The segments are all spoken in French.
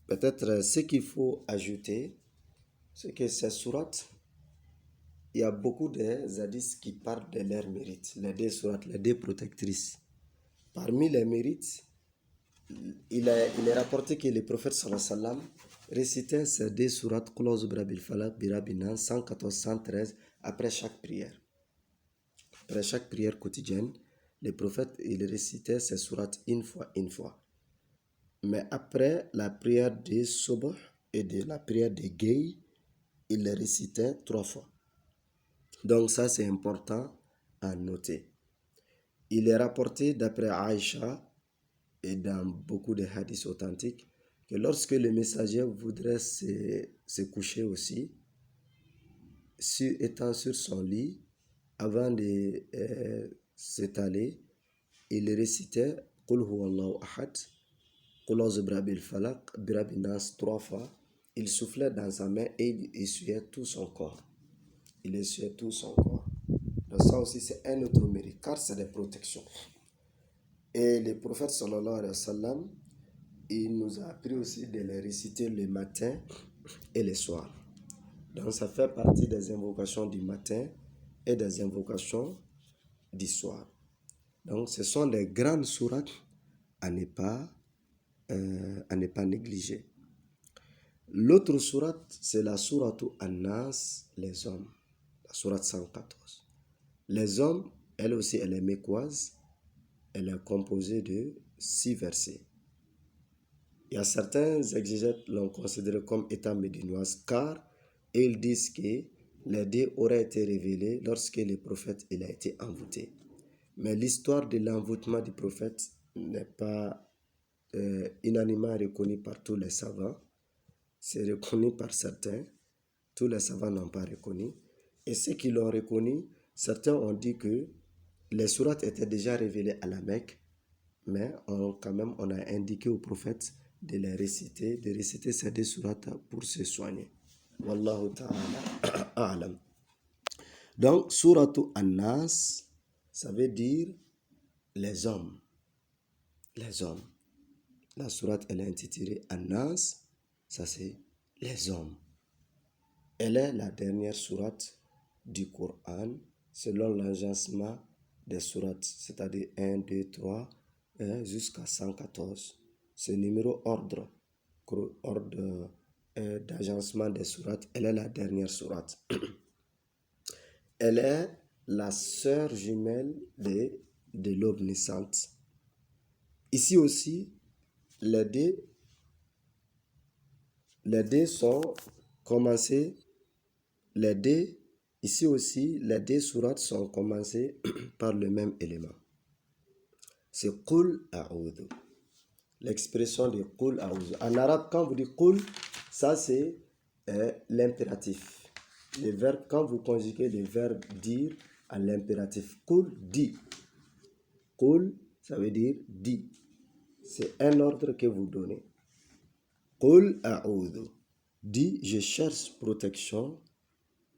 Peut-être ce qu'il faut ajouter, c'est que ces sourates, il y a beaucoup de hadiths qui parlent de leurs mérites, les deux sourates, les deux protectrices. Parmi les mérites, il est rapporté que le prophète sallallahu alayhi wa sallam récitait ces deux sourates, Qul a'udhu birabbil falaq, birabbil nas, 114, 113, après chaque prière. Après chaque prière quotidienne, le prophète, il récitait ces sourates une fois, une fois. Mais après la prière de Subh et de la prière de Gay, il les récitait 3 fois. Donc ça, c'est important à noter. Il est rapporté d'après Aïcha et dans beaucoup de hadiths authentiques que lorsque le messager voudrait se coucher aussi, étant sur son lit, avant de s'étaler, il récitait Qul huwallahu ahad, Qul a'udhu birabbil falaq, birabbin nas 3 fois. Il soufflait dans sa main et il essuyait tout son corps. Il essuyait tout son corps. Donc ça aussi, c'est un autre mérite, car c'est des protections. Et le prophète sallallahu alayhi wa sallam, il nous a appris aussi de les réciter le matin et le soir. Donc ça fait partie des invocations du matin et des invocations du soir. Donc ce sont des grandes sourates à ne pas négliger. L'autre sourate, c'est la sourate An-Nas, les hommes, la sourate 114. Les hommes, elle aussi, elle est mécoise. Elle est composée de 6 versets. Il y a certains exégètes l'ont considéré comme étant médinoise, car ils disent que les deux auraient été révélés lorsque le prophète il a été envoûté. Mais l'histoire de l'envoûtement du prophète n'est pas unanimement reconnue par tous les savants. C'est reconnu par certains. Tous les savants n'ont pas reconnu. Et ceux qui l'ont reconnu, certains ont dit que les sourates étaient déjà révélées à la Mecque, mais quand même, on a indiqué au prophète de réciter ces deux sourates pour se soigner. Wallahu ta'ala a'lam. Donc, sourate An-Nas, ça veut dire les hommes. Les hommes. La sourate, elle est intitulée An-Nas, ça c'est les hommes. Elle est la dernière sourate du Coran, selon l'agencement des sourates, c'est-à-dire 1, 2, 3, jusqu'à 114. Ce numéro ordre d'agencement des sourates, elle est la dernière sourate. Elle est la sœur jumelle de l'aube naissante. Ici aussi, les dés sont commencés, ici aussi, les deux sourates sont commencées par le même élément. C'est Qul a'udhu. L'expression de Qul a'udhu. En arabe, quand vous dites Qul, ça c'est l'impératif. Le verbe, quand vous conjuguez le verbe dire à l'impératif, Qul, dit. Qul, ça veut dire dit. C'est un ordre que vous donnez. Qul a'udhu. Dit, je cherche protection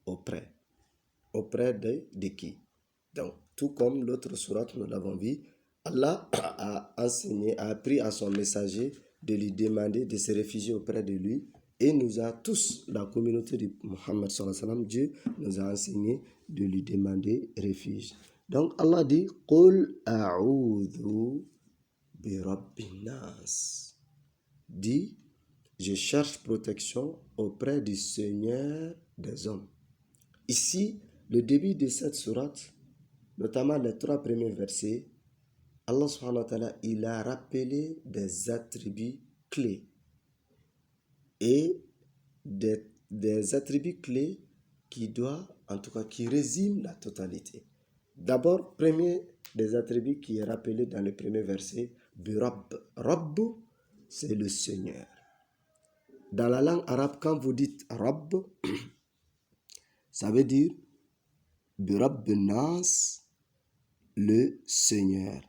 auprès de qui? Donc, tout comme l'autre sourate, nous l'avons vu, Allah a enseigné, a appris à son messager de lui demander de se réfugier auprès de lui et nous a tous, la communauté de Muhammad sallallahu alayhi wa sallam, Dieu nous a enseigné de lui demander refuge. Donc Allah dit Qul a'udhu bi rabbin nas. Dit, je cherche protection auprès du Seigneur des hommes. Ici, le début de cette sourate, notamment les 3 premiers versets, Allah subhanahu wa ta'ala, il a rappelé des attributs clés et des attributs clés qui doivent, en tout cas, qui résument la totalité. D'abord, premier des attributs qui est rappelé dans le premier verset, Rabb. Rabb, c'est le Seigneur. Dans la langue arabe, quand vous dites Rabb, ça veut dire Rabb Nas, le Seigneur.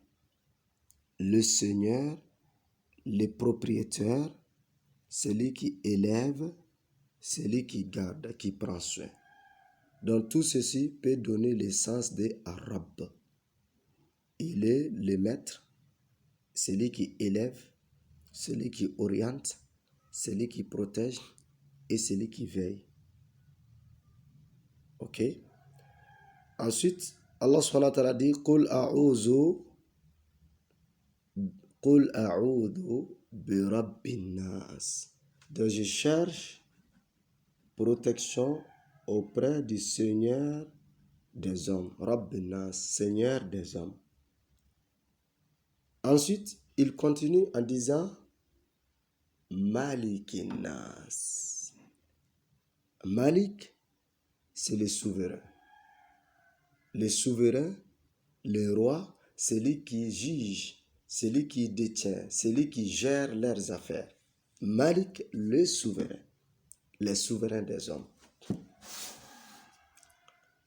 Le Seigneur, le propriétaire, celui qui élève, celui qui garde, qui prend soin. Donc tout ceci peut donner le sens de Rabb. Il est le maître, celui qui élève, celui qui oriente, celui qui protège et celui qui veille. Ok? Ensuite, Allah subhanahu wa ta'ala dit Qul a'udhu bi rabbin nas. Donc je cherche protection auprès du Seigneur des hommes. Rabbin nas, Seigneur des hommes. Ensuite, il continue en disant Malikin nas. Malik, c'est le souverain. Le souverain, le roi, celui qui juge, celui qui détient, celui qui gère leurs affaires. Malik, le souverain des hommes.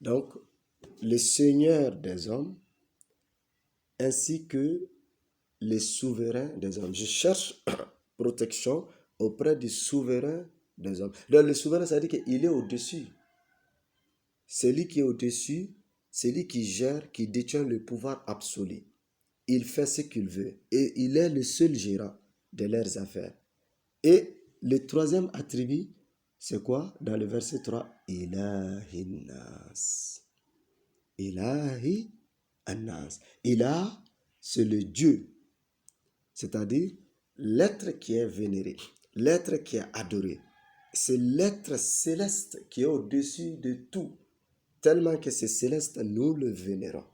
Donc, le Seigneur des hommes, ainsi que les souverains des hommes. Je cherche protection auprès du souverain des hommes. Donc, le souverain, ça veut dire qu'il est au-dessus. Celui qui est au-dessus, celui qui gère, qui détient le pouvoir absolu. Il fait ce qu'il veut. Et il est le seul gérant de leurs affaires. Et le troisième attribut, c'est quoi? Dans le verset 3, Ilahi nas. Ilahi Anas. Ilah, c'est le Dieu. C'est-à-dire l'être qui est vénéré, l'être qui est adoré. C'est l'être céleste qui est au-dessus de tout. Tellement que c'est céleste, nous le vénérons.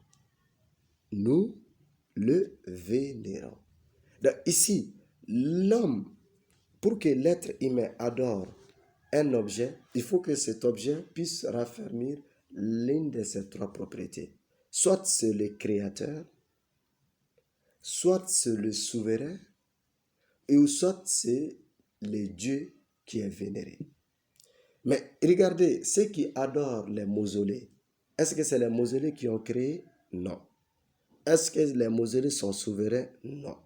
Nous le vénérons. Donc ici, l'homme, pour que l'être humain adore un objet, il faut que cet objet puisse raffermir l'une de ces trois propriétés. Soit c'est le créateur, soit c'est le souverain, ou soit c'est le Dieu qui est vénéré. Mais regardez, ceux qui adorent les mausolées, est-ce que c'est les mausolées qui ont créé? Non. Est-ce que les mausolées sont souverains? Non.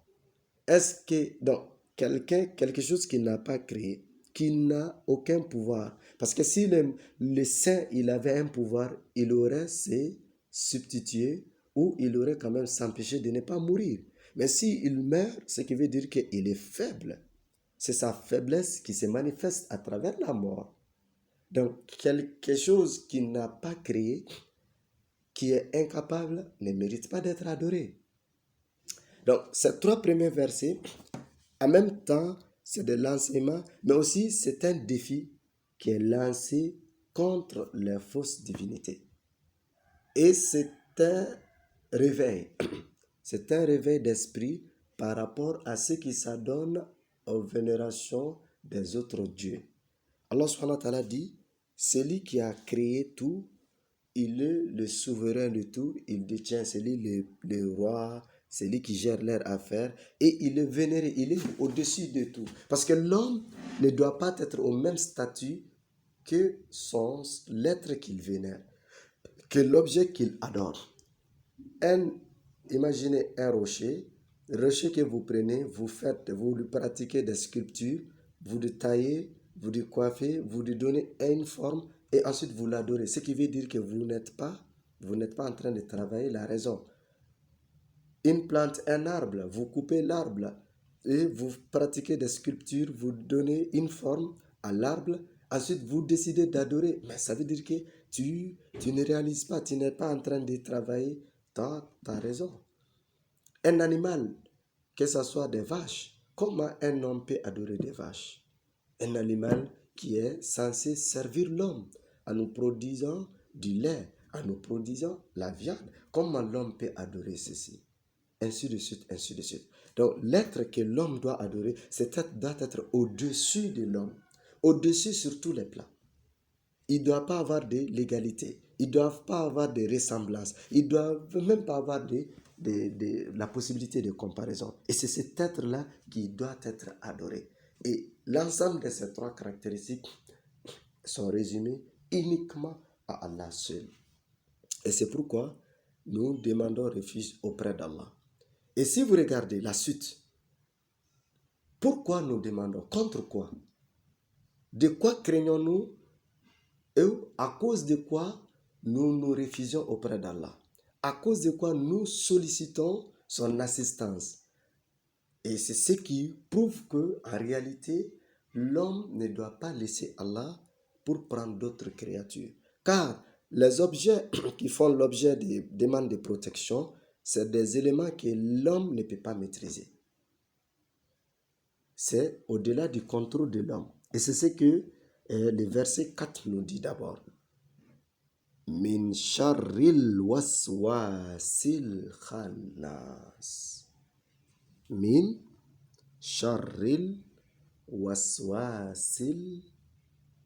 Est-ce que, donc, quelque chose qui n'a pas créé, qui n'a aucun pouvoir, parce que si le saint, il avait un pouvoir, il aurait se substitué ou il aurait quand même s'empêché de ne pas mourir. Mais s'il meurt, ce qui veut dire qu'il est faible. C'est sa faiblesse qui se manifeste à travers la mort. Donc, quelque chose qui n'a pas créé, qui est incapable, ne mérite pas d'être adoré. Donc, ces trois premiers versets, en même temps, c'est de l'enseignement, mais aussi c'est un défi qui est lancé contre les fausses divinités. Et c'est un réveil. C'est un réveil d'esprit par rapport à ceux qui s'adonnent aux vénérations des autres dieux. Allah subhanahu wa ta'ala dit, celui qui a créé tout, il est le souverain de tout, il détient, c'est lui le roi, c'est lui qui gère leurs affaires et il est vénéré, il est au-dessus de tout. Parce que l'homme ne doit pas être au même statut que l'être qu'il vénère, que l'objet qu'il adore. Imaginez un rocher que vous prenez, vous lui pratiquez des sculptures, vous le taillez, vous le coiffez, vous lui donnez une forme et ensuite vous l'adorez. Ce qui veut dire que vous n'êtes pas en train de travailler la raison. Une plante, un arbre, vous coupez l'arbre et vous pratiquez des sculptures, vous donnez une forme à l'arbre, ensuite vous décidez d'adorer. Mais ça veut dire que tu ne réalises pas, tu n'es pas en train de travailler ta raison. Un animal, que ce soit des vaches, comment un homme peut adorer des vaches? Un animal qui est censé servir l'homme en nous produisant du lait, en nous produisant la viande. Comment l'homme peut adorer ceci? Ainsi de suite, ainsi de suite. Donc, l'être que l'homme doit adorer, doit être au-dessus de l'homme, au-dessus sur tous les plans. Il ne doit pas avoir de l'égalité, ils ne doivent pas avoir de ressemblance, ils ne doivent même pas avoir la possibilité de comparaison. Et c'est cet être-là qui doit être adoré. Et l'ensemble de ces trois caractéristiques sont résumées uniquement à Allah seul. Et c'est pourquoi nous demandons refuge auprès d'Allah. Et si vous regardez la suite, pourquoi nous demandons? Contre quoi? De quoi craignons-nous? Et à cause de quoi nous nous réfugions auprès d'Allah? À cause de quoi nous sollicitons son assistance? Et c'est ce qui prouve qu'en réalité, l'homme ne doit pas laisser Allah pour prendre d'autres créatures. Car les objets qui font l'objet des demandes de protection, c'est des éléments que l'homme ne peut pas maîtriser. C'est au-delà du contrôle de l'homme. Et c'est ce que le verset 4 nous dit d'abord. Min sharril waswasil khannas. Min sharril waswasil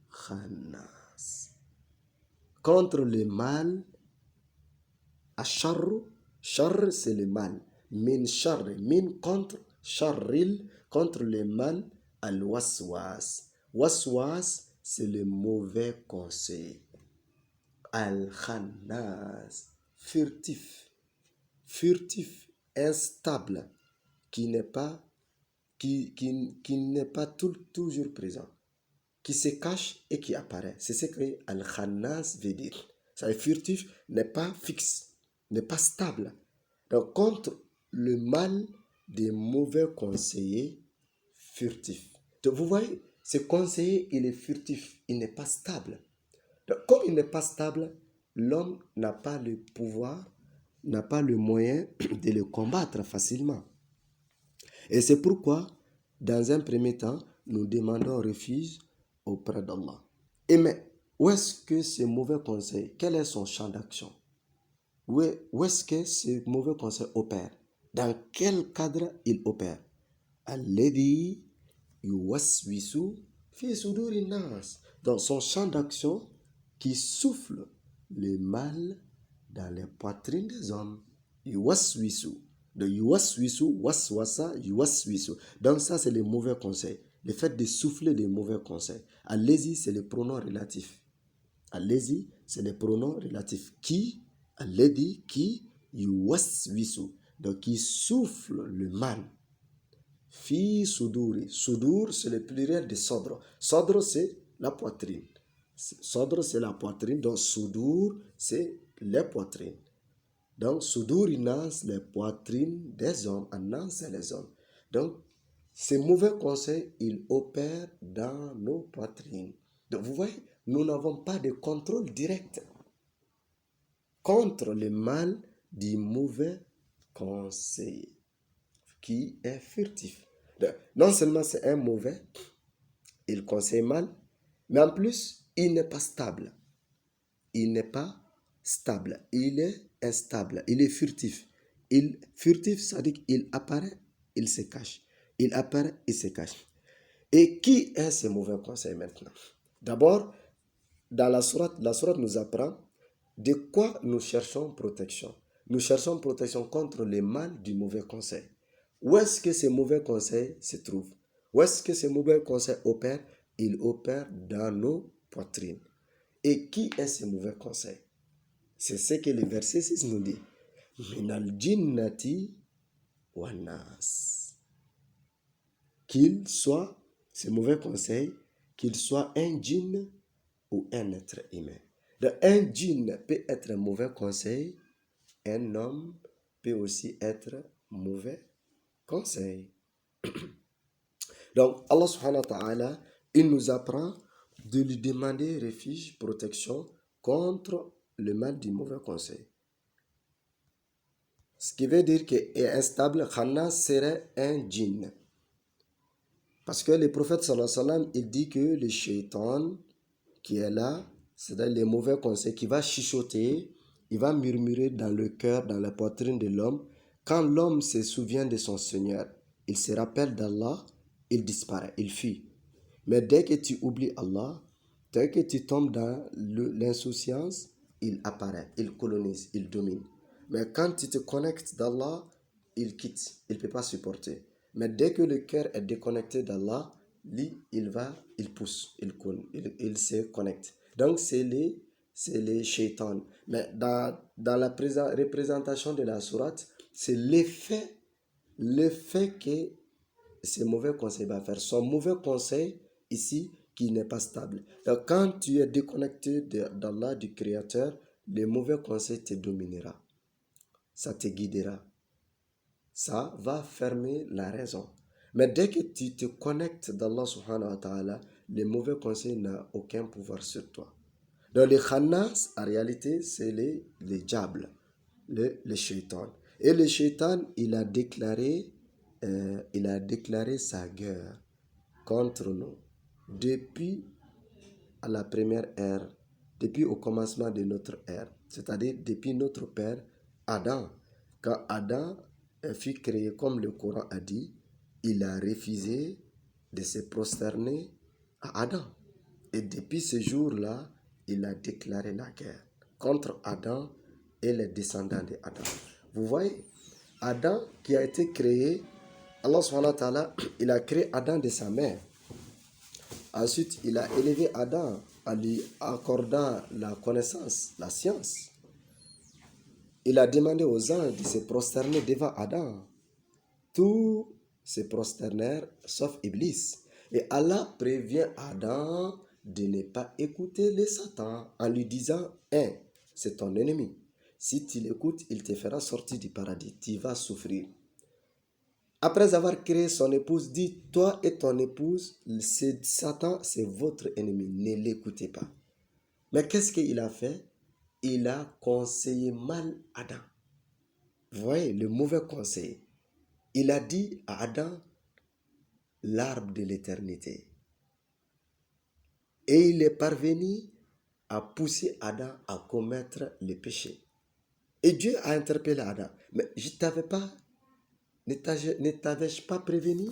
khannas. Contre le mal, asharru, shar c'est le mal. Min sharri, min contre, sharril contre le mal, al waswas. Waswas c'est le mauvais conseil. Al khannas, furtif, furtif, instable, qui n'est pas toujours présent, qui se cache et qui apparaît. C'est ce que Al-Khannas veut dire. Ça veut dire furtif n'est pas fixe, n'est pas stable. Donc, contre le mal des mauvais conseillers furtifs. Donc, vous voyez, ce conseiller, il est furtif, il n'est pas stable. Donc, comme il n'est pas stable, l'homme n'a pas le pouvoir, n'a pas le moyen de le combattre facilement. Et c'est pourquoi, dans un premier temps, nous demandons refuge auprès d'Allah. Et mais, où est-ce que ce mauvais conseil, quel est son champ d'action? Où est-ce que ce mauvais conseil opère? Dans quel cadre il opère? Alladhi yuwaswisu fi suduri nas. Dans son champ d'action qui souffle le mal dans les poitrines des hommes. Yuwaswisu. De yuwaswisu, waswasa, yuwaswisu. Donc ça, c'est le mauvais conseil. Le fait de souffler des mauvais conseils. Allez-y, c'est le pronom relatif. Allez-y, c'est le pronom relatif. Qui, allez-y, qui, yuwaswisu. Donc, qui souffle le mal. Fi suduri. Sudur, c'est le pluriel de sodre. Sodre, c'est la poitrine. Sodre, c'est la poitrine. Donc, sudur, c'est les poitrines. Donc, sudurinas, les poitrines des hommes. Anas, c'est les hommes. Donc, ces mauvais conseils, ils opèrent dans nos poitrines. Donc, vous voyez, nous n'avons pas de contrôle direct contre le mal du mauvais conseil qui est furtif. Donc, non seulement c'est un mauvais, il conseille mal, mais en plus, il n'est pas stable. Il n'est pas stable. Il est instable. Il est furtif. Furtif, ça veut dire qu'il apparaît, il se cache. Il apparaît, il se cache. Et qui est ce mauvais conseil maintenant? D'abord, dans la sourate nous apprend de quoi nous cherchons protection. Nous cherchons protection contre le mal du mauvais conseil. Où est-ce que ce mauvais conseil se trouve? Où est-ce que ce mauvais conseil opère? Il opère dans nos poitrines. Et qui est ce mauvais conseil? C'est ce que le verset 6 nous dit. Minal jinnati wa nas. Qu'il soit, ce mauvais conseil, qu'il soit un djinn ou un être humain. Donc, un djinn peut être un mauvais conseil, un homme peut aussi être mauvais conseil. Donc, Allah subhanahu wa ta'ala, il nous apprend de lui demander refuge, protection contre le mal du mauvais conseil. Ce qui veut dire qu'est instable, Khannas serait un djinn. Parce que le prophète sallallahu alayhi wa sallam, il dit que le shaitan qui est là, c'est-à-dire les mauvais conseils, qui va chuchoter, il va murmurer dans le cœur, dans la poitrine de l'homme. Quand l'homme se souvient de son Seigneur, il se rappelle d'Allah, il disparaît, il fuit. Mais dès que tu oublies Allah, dès que tu tombes dans l'insouciance, il apparaît, il colonise, il domine. Mais quand tu te connectes d'Allah, il quitte, il ne peut pas supporter. Mais dès que le cœur est déconnecté d'Allah, lui, il pousse, il se connecte. Donc, c'est les shaitans. Mais dans la représentation de la sourate, c'est l'effet que ce mauvais conseil va faire. Son mauvais conseil, ici, qui n'est pas stable. Donc, quand tu es déconnecté d'Allah, du Créateur, le mauvais conseil te dominera. Ça te guidera. Ça va fermer la raison. Mais dès que tu te connectes d'Allah subhanahu wa ta'ala, les mauvais conseils n'ont aucun pouvoir sur toi. Donc les khannas, en réalité, c'est les diables, les shaitans. Et le shaitan, il a déclaré sa guerre contre nous depuis à la première ère, depuis au commencement de notre ère, c'est-à-dire depuis notre père Adam. Quand Adam fut créé, comme le Coran a dit, il a refusé de se prosterner à Adam. Et depuis ce jour-là, il a déclaré la guerre contre Adam et les descendants d'Adam. Vous voyez, Adam qui a été créé, Allah subhanahu wa ta'ala, il a créé Adam de sa mère. Ensuite, il a élevé Adam en lui accordant la connaissance, la science. Il a demandé aux anges de se prosterner devant Adam. Tous se prosternèrent sauf Iblis. Et Allah prévient Adam de ne pas écouter les Satan en lui disant, c'est ton ennemi. Si tu l'écoutes, il te fera sortir du paradis. Tu vas souffrir. Après avoir créé son épouse, dit, toi et ton épouse, Satan, c'est votre ennemi. Ne l'écoutez pas. Mais qu'est-ce qu'il a fait? Il a conseillé mal Adam. Vous voyez, le mauvais conseil. Il a dit à Adam, l'arbre de l'éternité. Et il est parvenu à pousser Adam à commettre le péché. Et Dieu a interpellé Adam. Mais je ne t'avais pas, ne t'avais-je pas prévenu?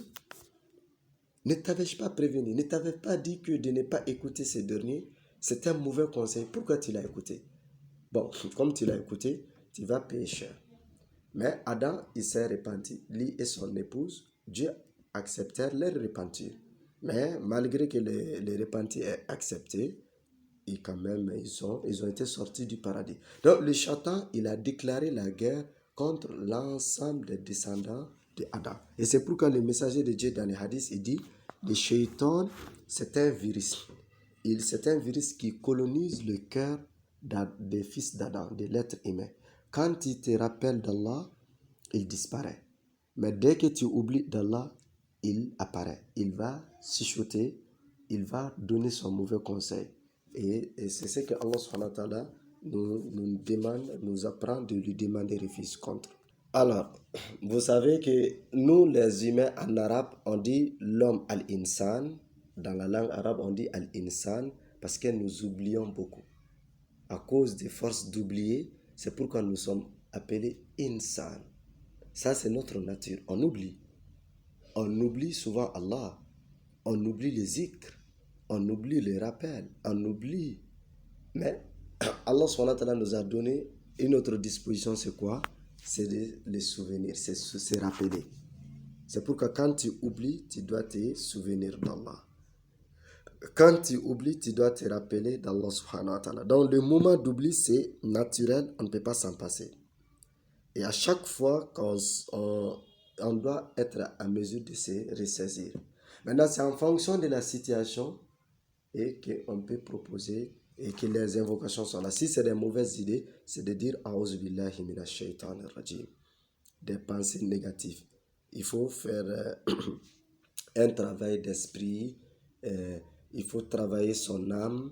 Ne t'avais-je pas prévenu? Ne t'avais pas dit que de ne pas écouter ces derniers, c'est un mauvais conseil. Pourquoi tu l'as écouté? Bon, comme tu l'as écouté, tu vas payer cher. Mais Adam, il s'est repenti. Lui et son épouse, Dieu acceptèrent leur repentir. Mais malgré que les repentis aient accepté, et quand même, ils ont été sortis du paradis. Donc, le Satan, il a déclaré la guerre contre l'ensemble des descendants d'Adam. Et c'est pourquoi le messager de Dieu dans les hadiths, il dit, le shaitan, c'est un virus. C'est un virus qui colonise le cœur des fils d'Adam, de l'être humain. Quand il te rappelle d'Allah, il disparaît. Mais dès que tu oublies d'Allah, il apparaît. Il va chuchoter, il va donner son mauvais conseil. Et c'est ce que Allah subhanahu wa ta'ala nous demande, nous apprend de lui demander refuge contre. Alors, vous savez que nous, les humains, en arabe, on dit l'homme al-insan. Dans la langue arabe, on dit al-insan parce que nous oublions beaucoup. À cause des forces d'oublier, c'est pourquoi nous sommes appelés insan. Ça, c'est notre nature. On oublie. On oublie souvent Allah. On oublie les zikr. On oublie les rappels. On oublie. Mais Allah subhanahu wa ta'ala nous a donné une autre disposition, c'est quoi? C'est de les souvenirs, c'est se rappeler. C'est pourquoi quand tu oublies, tu dois te souvenir d'Allah. Quand tu oublies, tu dois te rappeler d'Allah subhanahu wa ta'ala. Donc le moment d'oubli, c'est naturel, on ne peut pas s'en passer. Et à chaque fois on doit être à mesure de se ressaisir. Maintenant, c'est en fonction de la situation et qu'on peut proposer et que les invocations sont là. Si c'est des mauvaises idées, c'est de dire A'udhu billahi minash shaitanir rajim. Des pensées négatives. Il faut faire un travail d'esprit, il faut travailler son âme,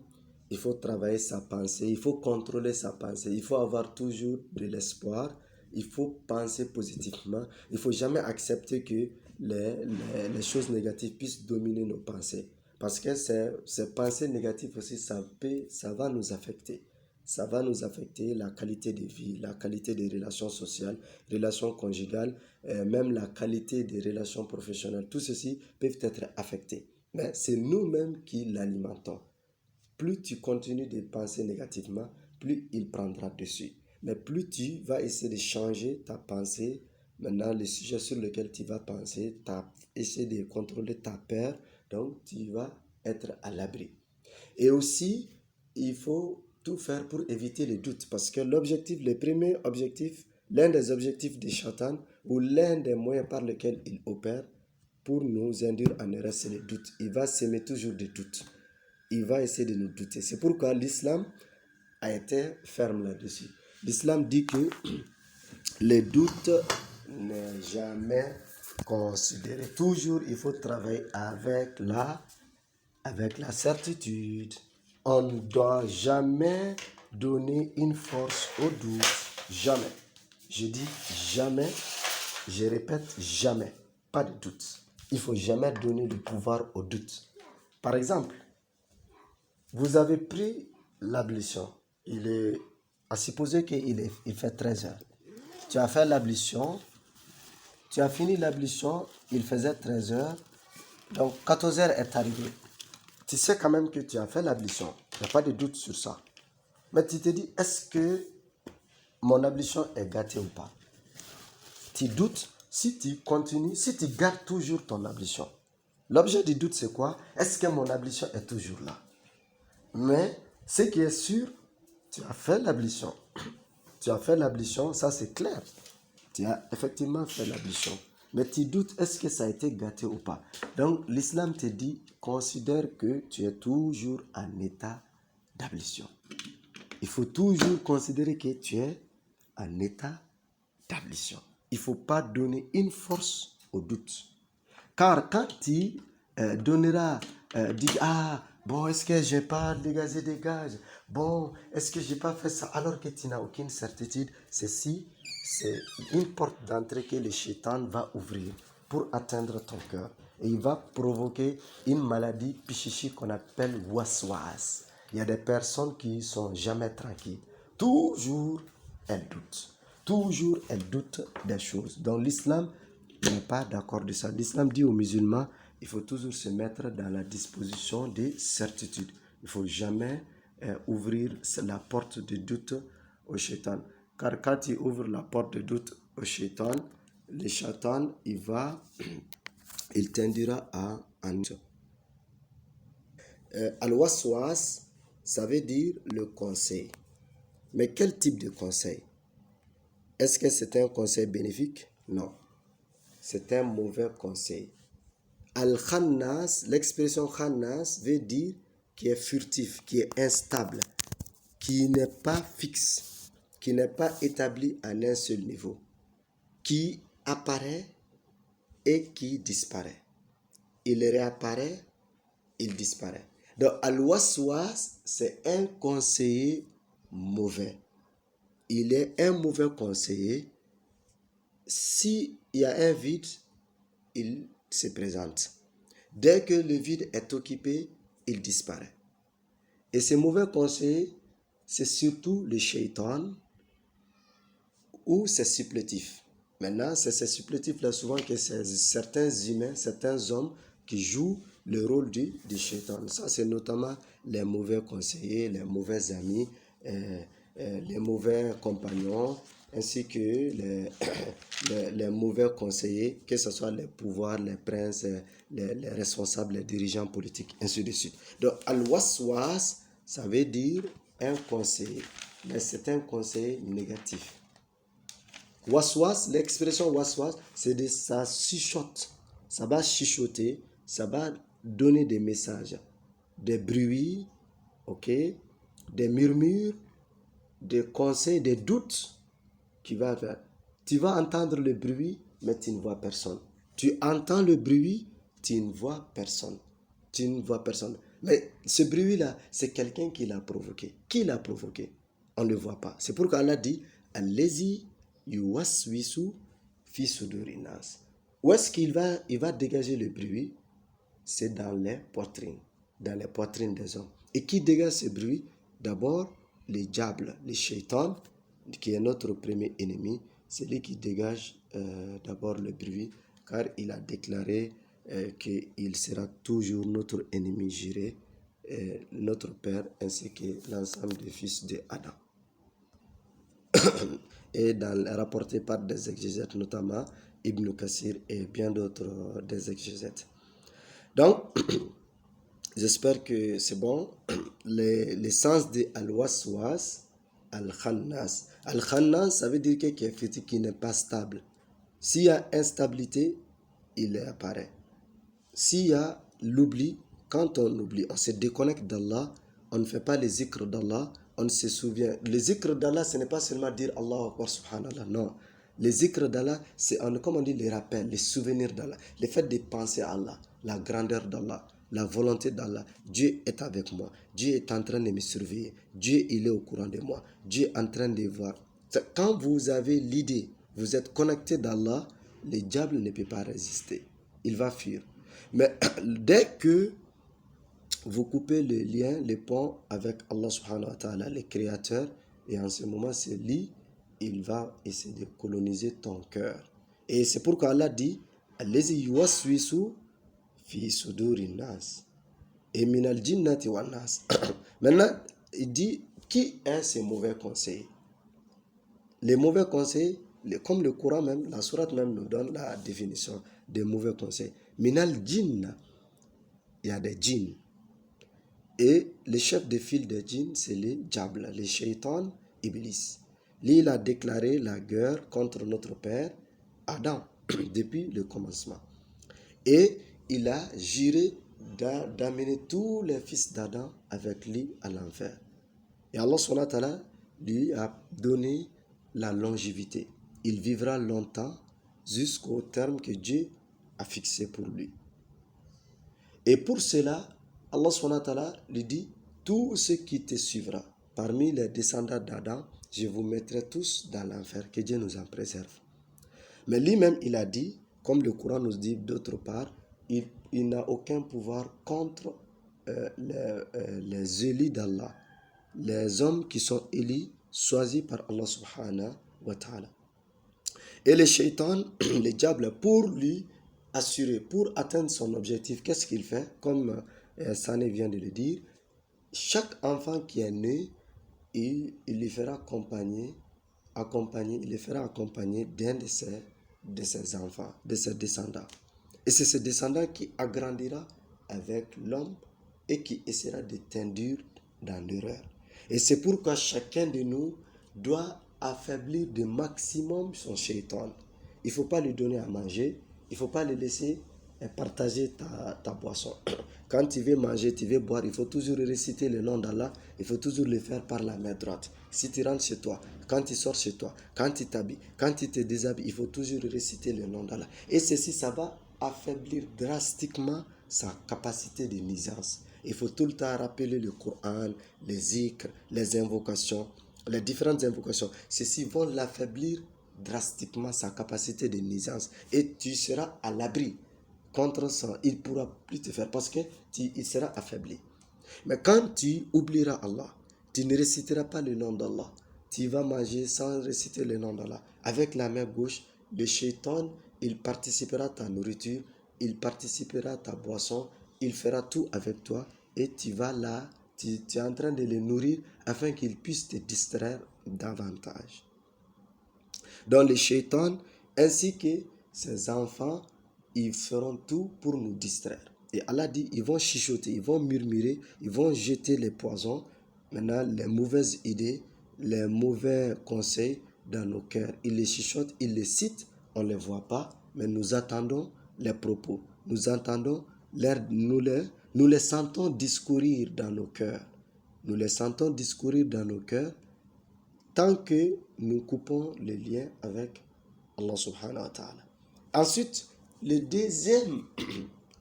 il faut travailler sa pensée, il faut contrôler sa pensée, il faut avoir toujours de l'espoir, il faut penser positivement, il ne faut jamais accepter que les choses négatives puissent dominer nos pensées. Parce que ces pensées négatives aussi, ça va nous affecter. Ça va nous affecter la qualité de vie, la qualité des relations sociales, relations conjugales, même la qualité des relations professionnelles. Tout ceci peuvent être affectés. Mais c'est nous-mêmes qui l'alimentons. Plus tu continues de penser négativement, plus il prendra dessus. Mais plus tu vas essayer de changer ta pensée, maintenant le sujet sur lequel tu vas penser, essayer de contrôler ta peur, donc tu vas être à l'abri. Et aussi, il faut tout faire pour éviter les doutes. Parce que le premier objectif, l'un des objectifs des Shaitan, ou l'un des moyens par lesquels il opère pour nous induire en erreur, c'est les doutes. Il va s'aimer toujours des doutes. Il va essayer de nous douter. C'est pourquoi l'islam a été ferme là-dessus. L'islam dit que les doutes n'est jamais considérer. Toujours, il faut travailler avec la certitude. On ne doit jamais donner une force au doute. Jamais. Je dis jamais. Je répète jamais. Pas de doute. Il ne faut jamais donner le pouvoir au doute. Par exemple, vous avez pris l'ablution. Il est à supposer qu'il fait 13 heures. Tu as fait l'ablution. Tu as fini l'ablution. Il faisait 13 heures. Donc 14 heures est arrivé. Tu sais quand même que tu as fait l'ablution. Il n'y a pas de doute sur ça. Mais tu te dis, est-ce que mon ablution est gâtée ou pas? Tu doutes si tu continues, si tu gardes toujours ton ablution. L'objet du doute, c'est quoi? Est-ce que mon ablution est toujours là? Mais ce qui est sûr, tu as fait l'ablution. Tu as fait l'ablution, ça c'est clair. Tu as effectivement fait l'ablution. Mais tu doutes, est-ce que ça a été gâté ou pas? Donc l'islam te dit, considère que tu es toujours en état d'ablution. Il faut toujours considérer que tu es en état d'ablution. Il ne faut pas donner une force au doute. Car quand tu donneras, dis, ah, bon, est-ce que je n'ai pas dégagé des gages? Bon, est-ce que je n'ai pas fait ça? Alors que tu n'as aucune certitude, c'est une porte d'entrée que le shaitan va ouvrir pour atteindre ton cœur. Et il va provoquer une maladie psychique qu'on appelle waswas. Il y a des personnes qui ne sont jamais tranquilles. Toujours, elles doutent. Toujours, elles doutent des choses. Donc l'islam n'est pas d'accord de ça. L'islam dit aux musulmans, il faut toujours se mettre dans la disposition des certitudes. Il ne faut jamais ouvrir la porte de doute au shaitan. Car quand tu ouvres la porte de doute au shaitan, le shaitan, il t'induira à en al-waswas, ça veut dire le conseil. Mais quel type de conseil? Est-ce que c'est un conseil bénéfique? Non. C'est un mauvais conseil. Al-khannas, l'expression khannas veut dire qui est furtif, qui est instable, qui n'est pas fixe, qui n'est pas établi à un seul niveau, qui apparaît et qui disparaît. Il réapparaît, il disparaît. Donc, al-waswas, c'est un conseiller mauvais. Il est un mauvais conseiller. S'il y a un vide, il se présente. Dès que le vide est occupé, il disparaît. Et ces mauvais conseillers, c'est surtout le shaitan ou ses supplétifs. Maintenant, c'est ces supplétifs-là souvent que c'est certains humains, certains hommes qui jouent le rôle du shaitan. Ça, c'est notamment les mauvais conseillers, les mauvais amis, les mauvais compagnons, ainsi que les mauvais conseillers, que ce soit les pouvoirs, les princes, les responsables, les dirigeants politiques, ainsi de suite. Donc, al-waswas, ça veut dire un conseiller, mais c'est un conseiller négatif. Waswas, l'expression waswas, c'est de ça chuchote. Ça va chuchoter, ça va donner des messages, des bruits, ok, des murmures, des conseils, des doutes qui va faire. Tu vas entendre le bruit, mais tu ne vois personne. Tu entends le bruit, tu ne vois personne. Tu ne vois personne. Mais ce bruit-là, c'est quelqu'un qui l'a provoqué. Qui l'a provoqué? On ne le voit pas. C'est pourquoi Allah dit Allazi yuwaswisu fi sudurinas. Où est-ce qu'il va? Il va dégager le bruit? C'est dans les poitrines des hommes. Et qui dégage ce bruit? D'abord, les diables, les shaitans, qui est notre premier ennemi, c'est lui qui dégage d'abord le bruit, car il a déclaré qu'il sera toujours notre ennemi juré, notre Père ainsi que l'ensemble des fils d'Adam. Et rapporté par des exégètes, notamment Ibn Kassir et bien d'autres des exégètes. Donc, j'espère que c'est bon. L'essence de al-waswas, al-khannas. Al-khannas, ça veut dire quelque chose qui n'est pas stable. S'il y a instabilité, il apparaît. S'il y a l'oubli, quand on oublie, on se déconnecte d'Allah, on ne fait pas les zikrs d'Allah, on se souvient. Le zikr d'Allah, ce n'est pas seulement dire Allah Akbar Subhanallah, non. Les zikr d'Allah, c'est, comme on dit, les rappels, les souvenirs d'Allah. Le fait de penser à Allah, la grandeur d'Allah, la volonté d'Allah. Dieu est avec moi. Dieu est en train de me surveiller. Dieu, il est au courant de moi. Dieu est en train de voir. Quand vous avez l'idée, vous êtes connecté d'Allah, le diable ne peut pas résister. Il va fuir. Mais dès que vous coupez le lien, le pont avec Allah subhanahu wa ta'ala, le créateur, et en ce moment, c'est lui, il va essayer de coloniser ton cœur. Et c'est pourquoi Allah dit, Allazi yuwaswisu fi sudurin nas. Et minal jinnati wan nas. Maintenant, il dit, qui est ce mauvais conseil? Les mauvais conseils, comme le Coran même, la sourate même nous donne la définition des mauvais conseils. Minal jinna, il y a des djinns. Et le chef de file des djinns, c'est les diables, les shaitans, Iblis. Lui, il a déclaré la guerre contre notre père, Adam, depuis le commencement. Et il a juré d'amener tous les fils d'Adam avec lui à l'enfer. Et Allah subhanahu wa ta'ala lui a donné la longévité. Il vivra longtemps jusqu'au terme que Dieu a fixé pour lui. Et pour cela, Allah subhanahu wa ta'ala lui dit, tout ce qui te suivra parmi les descendants d'Adam, je vous mettrai tous dans l'enfer, que Dieu nous en préserve. Mais lui-même, il a dit, comme le Coran nous dit d'autre part, il n'a aucun pouvoir contre les élus d'Allah, les hommes qui sont élus, choisis par Allah subhanahu wa ta'ala. Et les shaitans, les diables, pour lui assurer, pour atteindre son objectif, qu'est-ce qu'il fait? Comme Sané vient de le dire, chaque enfant qui est né, il le fera accompagner, il le fera accompagner d'un de ses enfants, de ses descendants. Et c'est ce descendant qui agrandira avec l'homme et qui essaiera de t'induire dans l'erreur. Et c'est pourquoi chacun de nous doit affaiblir de maximum son shaitan. Il ne faut pas lui donner à manger, il ne faut pas le laisser partager ta boisson. Quand tu veux manger, tu veux boire, il faut toujours réciter le nom d'Allah, il faut toujours le faire par la main droite. Si tu rentres chez toi, quand tu sors chez toi, quand tu t'habilles, quand tu te déshabilles, il faut toujours réciter le nom d'Allah. Et ceci, ça va affaiblir drastiquement sa capacité de nuisance. Il faut tout le temps rappeler le Coran, les zikrs, les invocations, les différentes invocations. Ceci vont l'affaiblir drastiquement sa capacité de nuisance. Et tu seras à l'abri contre ça. Il ne pourra plus te faire parce qu'il sera affaibli. Mais quand tu oublieras Allah, tu ne réciteras pas le nom d'Allah. Tu vas manger sans réciter le nom d'Allah. Avec la main gauche, le shaitan, il participera à ta nourriture, il participera à ta boisson, il fera tout avec toi et tu vas là, tu es en train de le nourrir afin qu'il puisse te distraire davantage. Donc les shaitans ainsi que ses enfants, ils feront tout pour nous distraire. Et Allah dit, ils vont chuchoter, ils vont murmurer, ils vont jeter les poisons, maintenant les mauvaises idées, les mauvais conseils dans nos cœurs. Ils les chuchotent, ils les citent, on ne les voit pas, mais nous attendons les propos. Nous entendons, nous les sentons discourir dans nos cœurs. Nous les sentons discourir dans nos cœurs tant que nous coupons le lien avec Allah subhanahu wa ta'ala. Ensuite, le deuxième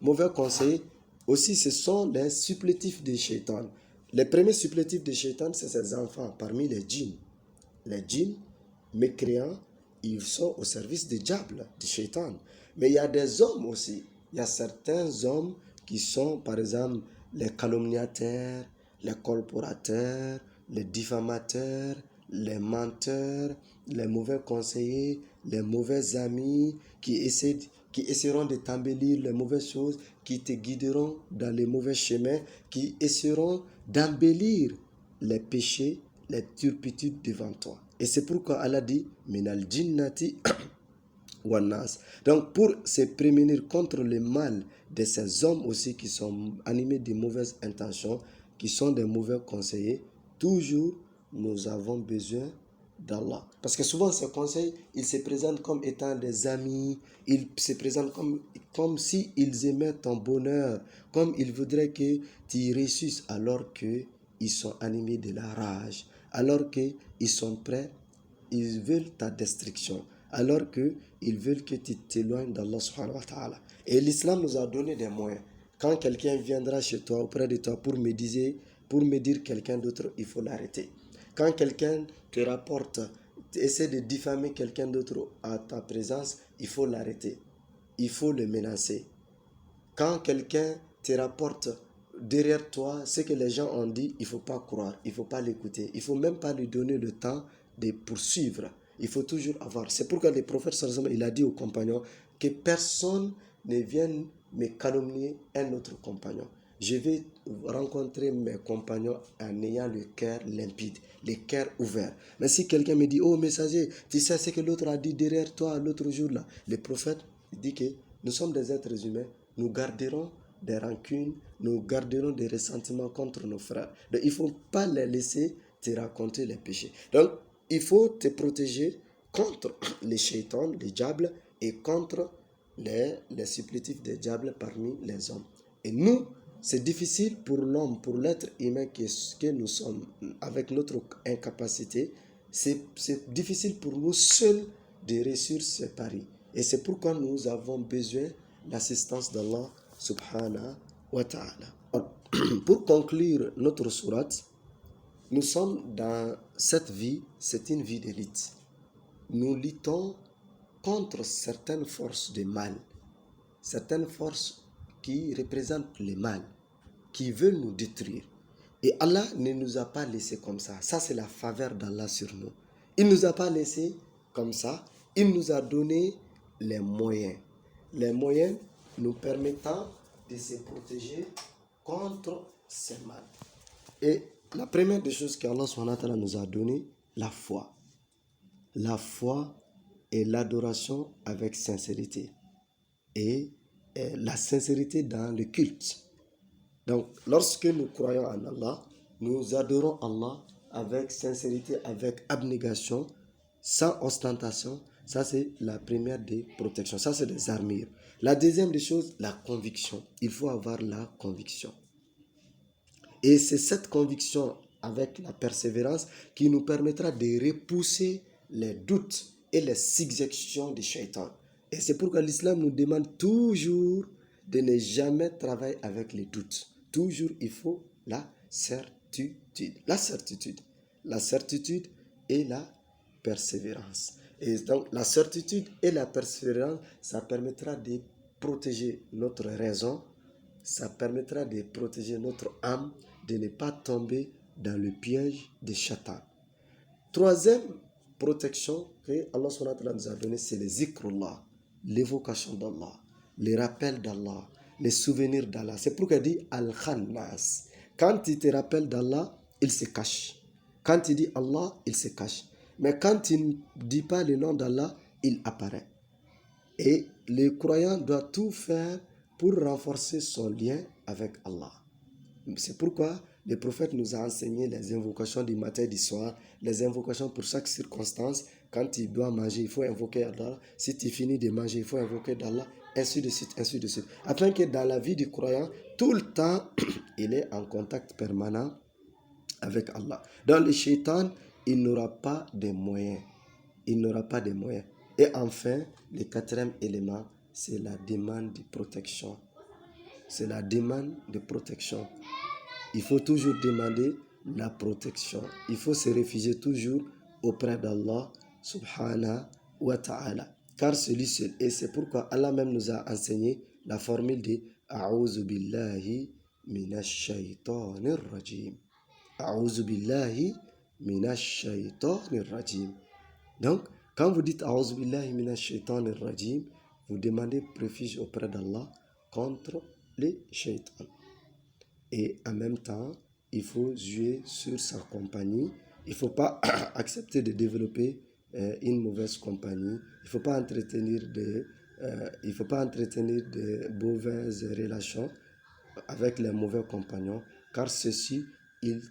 mauvais conseil, aussi, ce sont les supplétifs des shaitans. Les premiers supplétifs des shaitans, c'est ses enfants, parmi les djinns. Les djinns, mécréants, ils sont au service des diables, des shaitans. Mais il y a des hommes aussi. Il y a certains hommes qui sont, par exemple, les calomniateurs, les colporateurs, les diffamateurs, les menteurs, les mauvais conseillers, les mauvais amis qui essaieront de t'embellir les mauvaises choses, qui te guideront dans les mauvais chemins, qui essaieront d'embellir les péchés, les turpitudes devant toi. Et c'est pourquoi Allah dit minal jinnati wan nas. Donc pour se prémunir contre le mal de ces hommes aussi qui sont animés de mauvaises intentions, qui sont des mauvais conseillers, toujours nous avons besoin d'Allah. Parce que souvent ces conseils, ils se présentent comme étant des amis, ils se présentent comme si ils aimaient ton bonheur, comme ils voudraient que tu réussisses alors qu'ils sont animés de la rage, alors qu'ils sont prêts, ils veulent ta destruction, alors qu'ils veulent que tu t'éloignes d'Allah subhanahu wa ta'ala. Et l'islam nous a donné des moyens. Quand quelqu'un viendra chez toi, auprès de toi, pour médire quelqu'un d'autre, il faut l'arrêter. Quand quelqu'un te rapporte, essaie de diffamer quelqu'un d'autre à ta présence, il faut l'arrêter. Il faut le menacer. Quand quelqu'un te rapporte derrière toi ce que les gens ont dit, il ne faut pas croire, il ne faut pas l'écouter. Il ne faut même pas lui donner le temps de poursuivre. Il faut toujours avoir. C'est pourquoi le prophète sallallahu alayhi wa sallam, il a dit aux compagnons que personne ne vienne me calomnier un autre compagnon. Je vais rencontrer mes compagnons en ayant le cœur limpide, le cœur ouvert. Mais si quelqu'un me dit, oh messager, tu sais ce que l'autre a dit derrière toi l'autre jour là, le prophète dit que nous sommes des êtres humains, nous garderons des rancunes, nous garderons des ressentiments contre nos frères. Donc il ne faut pas les laisser te raconter les péchés. Donc il faut te protéger contre les shaitans, les diables, et contre les supplétifs des diables parmi les hommes. Et nous, c'est difficile pour l'homme, pour l'être humain que nous sommes, avec notre incapacité, c'est difficile pour nous seuls de réussir ce pari. Et c'est pourquoi nous avons besoin de l'assistance d'Allah subhanahu wa ta'ala. Pour conclure notre sourate, nous sommes dans cette vie, c'est une vie d'élite. Nous luttons contre certaines forces de mal, certaines forces qui représentent le mal, qui veulent nous détruire. Et Allah ne nous a pas laissés comme ça. Ça, c'est la faveur d'Allah sur nous. Il ne nous a pas laissés comme ça. Il nous a donné les moyens. Les moyens nous permettant de se protéger contre ces mal. Et la première des choses qu'Allah subhanahu wa ta'ala nous a donné, la foi. La foi et l'adoration avec sincérité. Et la sincérité dans le culte. Donc, lorsque nous croyons en Allah, nous adorons Allah avec sincérité, avec abnégation, sans ostentation. Ça, c'est la première des protections. Ça, c'est des armures. La deuxième des choses, la conviction. Il faut avoir la conviction. Et c'est cette conviction avec la persévérance qui nous permettra de repousser les doutes et les suggestions des shaitans. Et c'est pourquoi l'islam nous demande toujours de ne jamais travailler avec les doutes. Toujours, il faut la certitude. La certitude. La certitude et la persévérance. Et donc, la certitude et la persévérance, ça permettra de protéger notre raison, ça permettra de protéger notre âme, de ne pas tomber dans le piège des Satan. Troisième protection que Allah subhanahu wa ta'ala nous a donné, c'est le zikrullah, l'évocation d'Allah, les rappels d'Allah, les souvenirs d'Allah. C'est pourquoi il dit Al-Khannas. Quand il te rappelle d'Allah, il se cache. Quand il dit Allah, il se cache. Mais quand il ne dit pas le nom d'Allah, il apparaît. Et le croyant doit tout faire pour renforcer son lien avec Allah. C'est pourquoi le prophète nous a enseigné les invocations du matin et du soir, les invocations pour chaque circonstance. Quand il doit manger, il faut invoquer Allah. Si tu finis de manger, il faut invoquer Allah, ainsi de suite, ainsi de suite. Afin que dans la vie du croyant, tout le temps, il est en contact permanent avec Allah. Dans le shaitan, il n'aura pas de moyens. Il n'aura pas de moyens. Et enfin, le quatrième élément, c'est la demande de protection. C'est la demande de protection. Il faut toujours demander la protection. Il faut se réfugier toujours auprès d'Allah subhanahu wa ta'ala. Car celui seul. Et c'est pourquoi Allah même nous a enseigné la formule de A'udhu billahi minash shaytanir rajim. A'udhu billahi minash shaytanir rajim. Donc, quand vous dites A'udhu billahi minash shaytanir rajim, vous demandez refuge auprès d'Allah contre les shaitans. Et en même temps, il faut jouer sur sa compagnie. Il ne faut pas accepter de développer une mauvaise compagnie. Il ne faut pas entretenir de mauvaises relations avec les mauvais compagnons, car ceux-ci, ils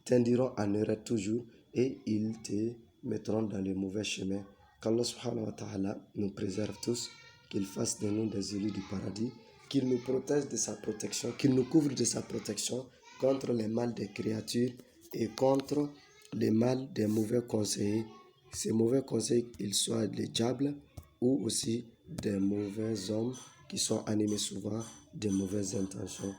t'indiront en erreur toujours et ils te mettront dans le mauvais chemin. Qu'Allah subhanahu wa ta'ala nous préserve tous, qu'il fasse de nous des élus du paradis, qu'il nous protège de sa protection, qu'il nous couvre de sa protection contre les mal des créatures et contre les mal des mauvais conseillers ces mauvais conseils, ils soient des diables ou aussi des mauvais hommes qui sont animés souvent de mauvaises intentions